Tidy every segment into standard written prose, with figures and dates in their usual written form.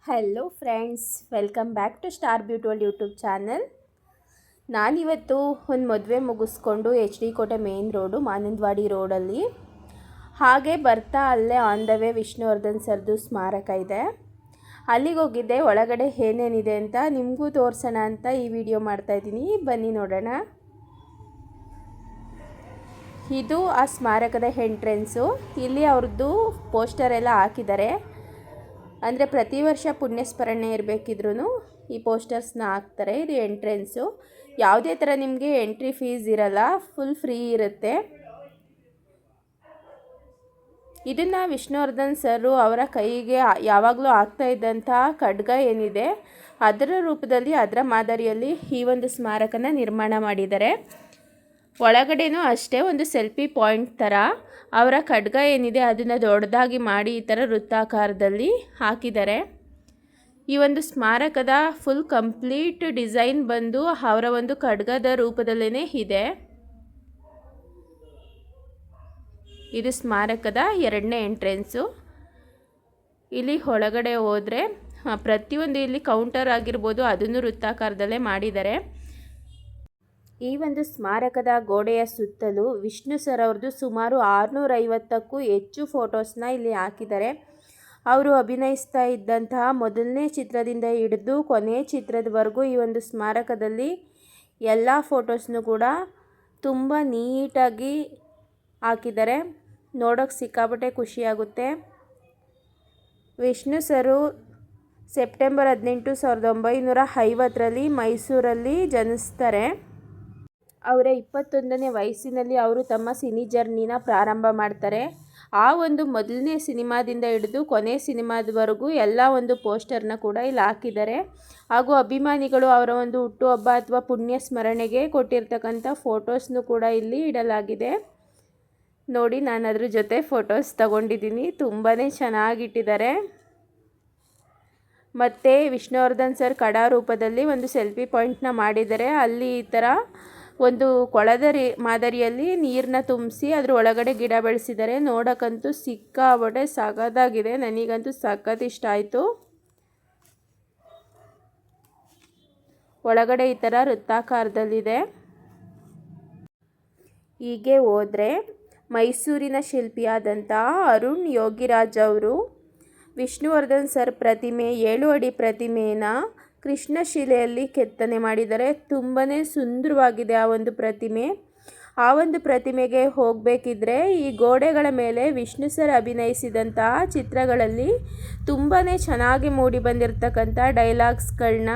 Hello friends, welcome back to Star Beauty World YouTube channel. ನಾನಿವತ್ತು ಒಂದು ಮದುವೆ ಮುಗಿಸ್ಕೊಂಡು HD ಕೋಟೆ ಮೇನ್ ರೋಡು ಮಾನಂದವಾಡಿ ರೋಡಲ್ಲಿ ಹಾಗೆ ಬರ್ತಾ ಅಲ್ಲೇ ಆನ್ ದ ವೇ ವಿಷ್ಣುವರ್ಧನ್ ಸರ್ದು ಸ್ಮಾರಕ ಇದೆ. ಅಲ್ಲಿಗೆ ಹೋಗಿದ್ದೆ. ಒಳಗಡೆ ಏನೇನಿದೆ ಅಂತ ನಿಮಗೂ ತೋರಿಸೋಣ ಅಂತ ಈ ವಿಡಿಯೋ ಮಾಡ್ತಾಯಿದ್ದೀನಿ. ಬನ್ನಿ ನೋಡೋಣ. ಇದು ಆ ಸ್ಮಾರಕದ ಎಂಟ್ರೆನ್ಸು. ಇಲ್ಲಿ ಅವ್ರದ್ದು ಪೋಸ್ಟರ್ ಎಲ್ಲ ಹಾಕಿದ್ದಾರೆ. ಅಂದರೆ ಪ್ರತಿ ವರ್ಷ ಪುಣ್ಯಸ್ಮರಣೆ ಇರಬೇಕಿದ್ರೂ ಈ ಪೋಸ್ಟರ್ಸ್ನ ಹಾಕ್ತಾರೆ. ಇದು ಎಂಟ್ರೆನ್ಸು. ಯಾವುದೇ ಥರ ನಿಮಗೆ ಎಂಟ್ರಿ ಫೀಸ್ ಇರಲ್ಲ, ಫುಲ್ ಫ್ರೀ ಇರುತ್ತೆ. ಇದನ್ನು ವಿಷ್ಣುವರ್ಧನ್ ಸರು ಅವರ ಕೈಗೆ ಯಾವಾಗಲೂ ಆಗ್ತಾ ಇದ್ದಂಥ ಖಡ್ಗ ಏನಿದೆ ಅದರ ರೂಪದಲ್ಲಿ, ಅದರ ಮಾದರಿಯಲ್ಲಿ ಈ ಒಂದು ಸ್ಮಾರಕನ ನಿರ್ಮಾಣ ಮಾಡಿದ್ದಾರೆ. ಒಳಗಡೆನೂ ಅಷ್ಟೇ ಒಂದು ಸೆಲ್ಫಿ ಪಾಯಿಂಟ್ ಥರ ಅವರ ಖಡ್ಗ ಏನಿದೆ ಅದನ್ನು ದೊಡ್ಡದಾಗಿ ಮಾಡಿ ಈ ಥರ ವೃತ್ತಾಕಾರದಲ್ಲಿ ಹಾಕಿದ್ದಾರೆ. ಈ ಒಂದು ಸ್ಮಾರಕದ ಫುಲ್ ಕಂಪ್ಲೀಟ್ ಡಿಸೈನ್ ಬಂದು ಅವರ ಒಂದು ಖಡ್ಗದ ರೂಪದಲ್ಲೇ ಇದೆ. ಇದು ಸ್ಮಾರಕದ ಎರಡನೇ ಎಂಟ್ರೆನ್ಸು. ಇಲ್ಲಿ ಒಳಗಡೆ ಹೋದರೆ ಪ್ರತಿಯೊಂದು ಇಲ್ಲಿ ಕೌಂಟರ್ ಆಗಿರ್ಬೋದು, ಅದನ್ನು ವೃತ್ತಾಕಾರದಲ್ಲೇ ಮಾಡಿದ್ದಾರೆ. ಈ ಒಂದು ಸ್ಮಾರಕದ ಗೋಡೆಯ ಸುತ್ತಲೂ ವಿಷ್ಣು ಸರ್ ಅವ್ರದ್ದು ಸುಮಾರು 650ಕ್ಕೂ ಹೆಚ್ಚು ಫೋಟೋಸ್ನ ಇಲ್ಲಿ ಹಾಕಿದ್ದಾರೆ. ಅವರು ಅಭಿನಯಿಸ್ತಾ ಇದ್ದಂತಹ ಮೊದಲನೇ ಚಿತ್ರದಿಂದ ಹಿಡಿದು ಕೊನೆಯ ಚಿತ್ರದವರೆಗೂ ಈ ಒಂದು ಸ್ಮಾರಕದಲ್ಲಿ ಎಲ್ಲ ಫೋಟೋಸ್ನು ಕೂಡ ತುಂಬ ನೀಟಾಗಿ ಹಾಕಿದ್ದಾರೆ. ನೋಡೋಕ್ಕೆ ಸಿಕ್ಕಾಪಟ್ಟೆ ಖುಷಿಯಾಗುತ್ತೆ. ವಿಷ್ಣು ಸರು ಸೆಪ್ಟೆಂಬರ್ 18, 1950ರಲ್ಲಿ ಮೈಸೂರಲ್ಲಿ ಜನಿಸ್ತಾರೆ. ಅವರ 21ನೇ ವಯಸ್ಸಿನಲ್ಲಿ ಅವರು ತಮ್ಮ ಸಿನಿ ಜರ್ನಿನ ಪ್ರಾರಂಭ ಮಾಡ್ತಾರೆ. ಆ ಒಂದು ಮೊದಲನೇ ಸಿನಿಮಾದಿಂದ ಹಿಡಿದು ಕೊನೆ ಸಿನಿಮಾದವರೆಗೂ ಎಲ್ಲ ಒಂದು ಪೋಸ್ಟರ್ನ ಕೂಡ ಇಲ್ಲಿ ಹಾಕಿದ್ದಾರೆ. ಹಾಗೂ ಅಭಿಮಾನಿಗಳು ಅವರ ಒಂದು ಹುಟ್ಟುಹಬ್ಬ ಅಥವಾ ಪುಣ್ಯ ಸ್ಮರಣೆಗೆ ಕೊಟ್ಟಿರ್ತಕ್ಕಂಥ ಫೋಟೋಸ್ನು ಕೂಡ ಇಲ್ಲಿ ಇಡಲಾಗಿದೆ. ನೋಡಿ, ನಾನು ಅದ್ರ ಜೊತೆ ಫೋಟೋಸ್ ತಗೊಂಡಿದ್ದೀನಿ. ತುಂಬಾ ಚೆನ್ನಾಗಿಟ್ಟಿದ್ದಾರೆ. ಮತ್ತು ವಿಷ್ಣುವರ್ಧನ್ ಸರ್ ಕಡಾ ರೂಪದಲ್ಲಿ ಒಂದು ಸೆಲ್ಫಿ ಪಾಯಿಂಟ್ನ ಮಾಡಿದ್ದಾರೆ. ಅಲ್ಲಿ ಈ ಥರ ಒಂದು ಕೊಳದ ಮಾದರಿಯಲ್ಲಿ ನೀರನ್ನ ತುಂಬಿಸಿ ಅದ್ರ ಒಳಗಡೆ ಗಿಡ ಬೆಳೆಸಿದ್ದಾರೆ. ನೋಡೋಕ್ಕಂತೂ ಸಿಕ್ಕಾಪಟ್ಟೆ ಸಖತ್ತಾಗಿದೆ. ನನಗಂತೂ ಸಖತ್ ಇಷ್ಟ ಆಯಿತು. ಒಳಗಡೆ ಈ ಥರ ವೃತ್ತಾಕಾರದಲ್ಲಿದೆ. ಹೀಗೆ ಹೋದರೆ ಮೈಸೂರಿನ ಶಿಲ್ಪಿಯಾದಂಥ ಅರುಣ್ ಯೋಗಿರಾಜ್ ಅವರು ವಿಷ್ಣುವರ್ಧನ್ ಸರ್ ಪ್ರತಿಮೆ 7 ಅಡಿ ಪ್ರತಿಮೆನ ಕೃಷ್ಣಶಿಲೆಯಲ್ಲಿ ಕೆತ್ತನೆ ಮಾಡಿದ್ದಾರೆ. ತುಂಬಾ ಸುಂದರವಾಗಿದೆ ಆ ಒಂದು ಪ್ರತಿಮೆ. ಆ ಒಂದು ಪ್ರತಿಮೆಗೆ ಹೋಗಬೇಕಿದ್ರೆ ಈ ಗೋಡೆಗಳ ಮೇಲೆ ವಿಷ್ಣು ಸರ್ ಅಭಿನಯಿಸಿದಂತಹ ಚಿತ್ರಗಳಲ್ಲಿ ತುಂಬಾ ಚೆನ್ನಾಗಿ ಮೂಡಿ ಬಂದಿರತಕ್ಕಂಥ ಡೈಲಾಗ್ಸ್ಗಳನ್ನ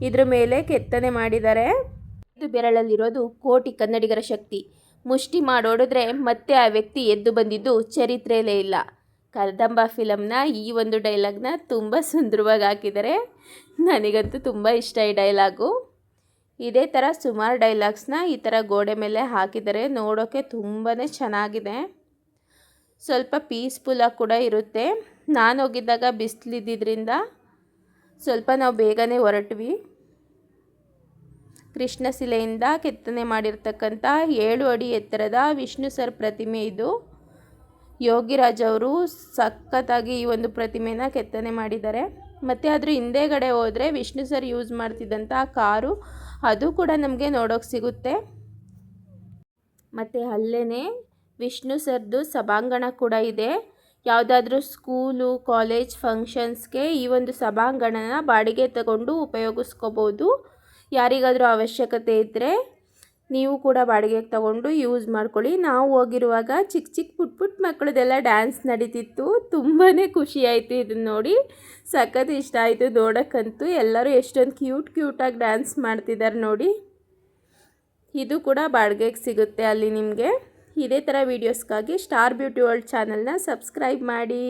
ಇದ್ರ ಮೇಲೆ ಕೆತ್ತನೆ ಮಾಡಿದ್ದಾರೆ. ಇದು ಬೆರಳಲ್ಲಿರೋದು ಕೋಟಿ ಕನ್ನಡಿಗರ ಶಕ್ತಿ. ಮುಷ್ಟಿ ಮಾಡೋಡಿದ್ರೆ ಮತ್ತೆ ಆ ವ್ಯಕ್ತಿ ಎದ್ದು ಬಂದಿದ್ದು ಚರಿತ್ರೆಯಲ್ಲೇ ಇಲ್ಲ. ಕದಂಬ ಫಿಲಮ್ನ ಈ ಒಂದು ಡೈಲಾಗ್ನ ತುಂಬ ಸುಂದರವಾಗಿ ಹಾಕಿದ್ದಾರೆ. ನನಗಂತೂ ತುಂಬ ಇಷ್ಟ ಈ ಡೈಲಾಗು. ಇದೇ ಥರ ಸುಮಾರು ಡೈಲಾಗ್ಸ್ನ ಈ ಥರ ಗೋಡೆ ಮೇಲೆ ಹಾಕಿದ್ದಾರೆ. ನೋಡೋಕ್ಕೆ ತುಂಬಾ ಚೆನ್ನಾಗಿದೆ. ಸ್ವಲ್ಪ ಪೀಸ್ಫುಲ್ಲಾಗಿ ಕೂಡ ಇರುತ್ತೆ. ನಾನು ಹೋಗಿದ್ದಾಗ ಬಿಸಿಲಿದ್ದಿದ್ದರಿಂದ ಸ್ವಲ್ಪ ನಾವು ಬೇಗನೆ ಹೊರಟ್ವಿ. ಕೃಷ್ಣಶಿಲೆಯಿಂದ ಕೆತ್ತನೆ ಮಾಡಿರ್ತಕ್ಕಂಥ 7 ಅಡಿ ಎತ್ತರದ ವಿಷ್ಣು ಸರ್ ಪ್ರತಿಮೆ ಇದು. ಯೋಗಿರಾಜ್ ಅವರು ಸಖತ್ತಾಗಿ ಈ ಒಂದು ಪ್ರತಿಮೆನ ಕೆತ್ತನೆ ಮಾಡಿದ್ದಾರೆ. ಮತ್ತು ಅದ್ರ ಹಿಂದೆಗಡೆ ಹೋದರೆ ವಿಷ್ಣು ಸರ್ ಯೂಸ್ ಮಾಡ್ತಿದ್ದಂಥ ಕಾರು ಅದು ಕೂಡ ನಮಗೆ ನೋಡೋಕ್ಕೆ ಸಿಗುತ್ತೆ. ಮತ್ತು ಅಲ್ಲೇ ವಿಷ್ಣು ಸರ್ದು ಸಭಾಂಗಣ ಕೂಡ ಇದೆ. ಯಾವುದಾದ್ರೂ ಸ್ಕೂಲು, ಕಾಲೇಜ್ ಫಂಕ್ಷನ್ಸ್ಗೆ ಈ ಒಂದು ಸಭಾಂಗಣನ ಬಾಡಿಗೆ ತಗೊಂಡು ಉಪಯೋಗಿಸ್ಕೋಬೋದು. ಯಾರಿಗಾದರೂ ಅವಶ್ಯಕತೆ ಇದ್ದರೆ ನೀವು ಕೂಡ ಬಾಡಿಗೆಗೆ ತಗೊಂಡು ಯೂಸ್ ಮಾಡ್ಕೊಳ್ಳಿ. ನಾವು ಹೋಗಿರುವಾಗ ಚಿಕ್ಕ ಪುಟ್ಟ ಮಕ್ಕಳದೆಲ್ಲ ಡ್ಯಾನ್ಸ್ ನಡೀತಿತ್ತು. ತುಂಬಾ ಖುಷಿಯಾಯಿತು ಇದನ್ನು ನೋಡಿ. ಸಖತ್ ಇಷ್ಟ ಆಯಿತು ನೋಡೋಕ್ಕಂತೂ. ಎಲ್ಲರೂ ಎಷ್ಟೊಂದು ಕ್ಯೂಟಾಗಿ ಡ್ಯಾನ್ಸ್ ಮಾಡ್ತಿದ್ದಾರೆ ನೋಡಿ. ಇದು ಕೂಡ ಬಾಡಿಗೆಗೆ ಸಿಗುತ್ತೆ ಅಲ್ಲಿ ನಿಮಗೆ. ಇದೇ ಥರ ವೀಡಿಯೋಸ್ಗಾಗಿ ಸ್ಟಾರ್ ಬ್ಯೂಟಿ ವರ್ಲ್ಡ್ ಚಾನಲ್ನ ಸಬ್ಸ್ಕ್ರೈಬ್ ಮಾಡಿ.